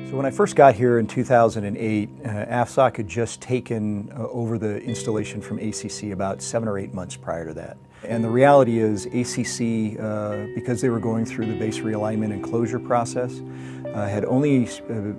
So when I first got here in 2008, AFSOC had just taken over the installation from ACC about 7 or 8 months prior to that. And the reality is ACC, because they were going through the base realignment and closure process, had only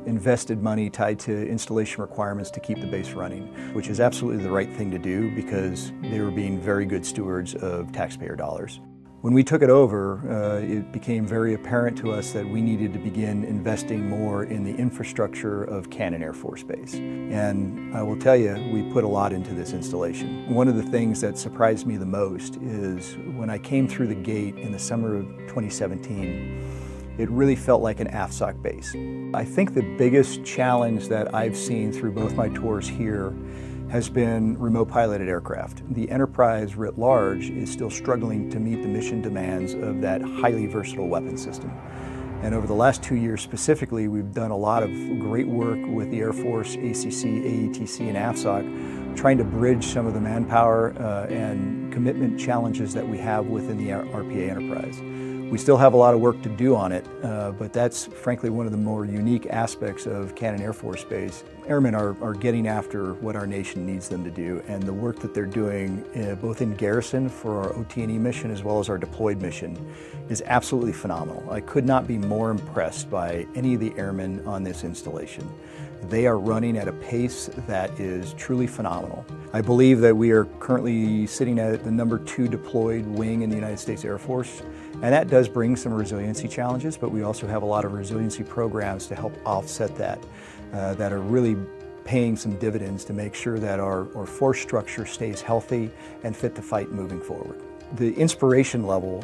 invested money tied to installation requirements to keep the base running, which is absolutely the right thing to do because they were being very good stewards of taxpayer dollars. When we took it over, it became very apparent to us that we needed to begin investing more in the infrastructure of Cannon Air Force Base. And I will tell you, we put a lot into this installation. One of the things that surprised me the most is when I came through the gate in the summer of 2017, it really felt like an AFSOC base. I think the biggest challenge that I've seen through both my tours here has been remote piloted aircraft. The enterprise writ large is still struggling to meet the mission demands of that highly versatile weapon system. And over the last 2 years specifically, we've done a lot of great work with the Air Force, ACC, AETC, and AFSOC, trying to bridge some of the manpower and commitment challenges that we have within the RPA enterprise. We still have a lot of work to do on it, but that's frankly one of the more unique aspects of Cannon Air Force Base. Airmen are getting after what our nation needs them to do, and the work that they're doing both in garrison for our OT&E mission as well as our deployed mission is absolutely phenomenal. I could not be more impressed by any of the airmen on this installation. They are running at a pace that is truly phenomenal. I believe that we are currently sitting at the #2 deployed wing in the United States Air Force, and that does bring some resiliency challenges, but we also have a lot of resiliency programs to help offset that, that are really paying some dividends to make sure that our force structure stays healthy and fit to fight moving forward. The inspiration level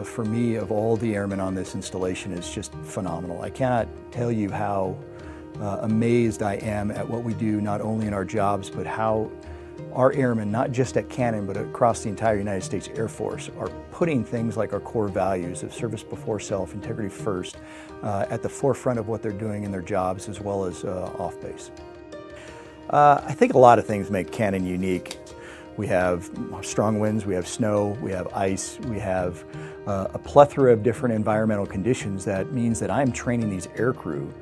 for me of all the airmen on this installation is just phenomenal. I cannot tell you how amazed I am at what we do, not only in our jobs, but how our airmen, not just at Cannon, but across the entire United States Air Force, are putting things like our core values of service before self, integrity first, at the forefront of what they're doing in their jobs as well as off base. I think a lot of things make Cannon unique. We have strong winds, we have snow, we have ice, we have a plethora of different environmental conditions. That means that I'm training these aircrew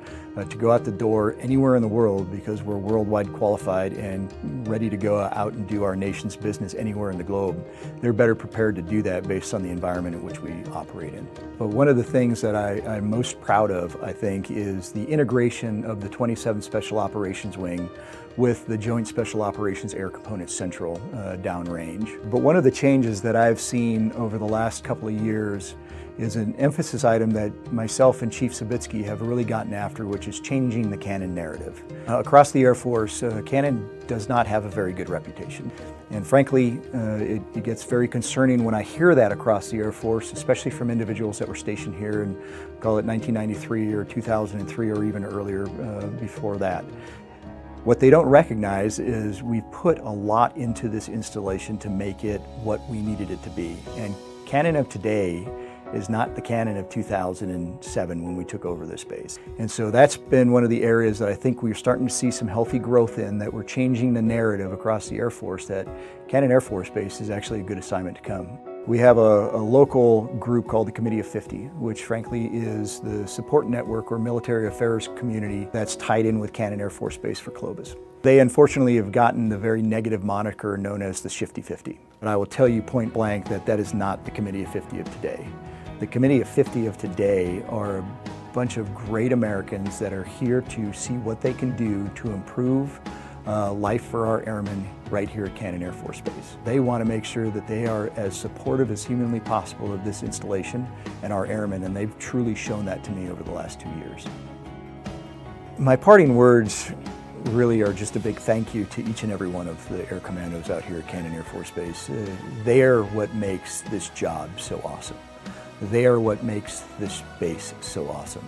to go out the door anywhere in the world because we're worldwide qualified and ready to go out and do our nation's business anywhere in the globe. They're better prepared to do that based on the environment in which we operate in. But one of the things that I'm most proud of, I think, is the integration of the 27th Special Operations Wing with the Joint Special Operations Air Component Central downrange. But one of the changes that I've seen over the last couple of years is an emphasis item that myself and Chief Sabitsky have really gotten after, which is changing the Cannon narrative. Across the Air Force, Cannon does not have a very good reputation. And frankly, it gets very concerning when I hear that across the Air Force, especially from individuals that were stationed here in, call it 1993 or 2003 or even earlier before that. What they don't recognize is we've put a lot into this installation to make it what we needed it to be. And Cannon of today is not the Cannon of 2007 when we took over this base. And so that's been one of the areas that I think we're starting to see some healthy growth in, that we're changing the narrative across the Air Force that Cannon Air Force Base is actually a good assignment to come. We have a local group called the Committee of 50, which frankly is the support network or military affairs community that's tied in with Cannon Air Force Base for Clovis. They unfortunately have gotten the very negative moniker known as the Shifty 50. But I will tell you point blank that that is not the Committee of 50 of today. The Committee of 50 of today are a bunch of great Americans that are here to see what they can do to improve life for our airmen right here at Cannon Air Force Base. They want to make sure that they are as supportive as humanly possible of this installation and our airmen, and they've truly shown that to me over the last 2 years. My parting words really are just a big thank you to each and every one of the Air Commandos out here at Cannon Air Force Base. They are what makes this job so awesome. They are what makes this base so awesome.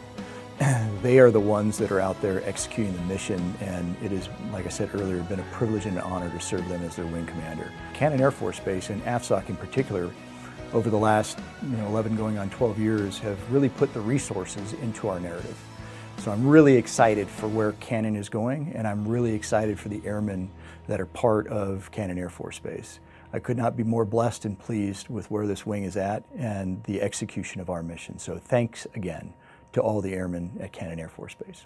They are the ones that are out there executing the mission, and it is, like I said earlier, been a privilege and an honor to serve them as their wing commander. Cannon Air Force Base, and AFSOC in particular, over the last 11 going on 12 years, have really put the resources into our narrative. So I'm really excited for where Cannon is going, and I'm really excited for the airmen that are part of Cannon Air Force Base. I could not be more blessed and pleased with where this wing is at and the execution of our mission. So thanks again to all the airmen at Cannon Air Force Base.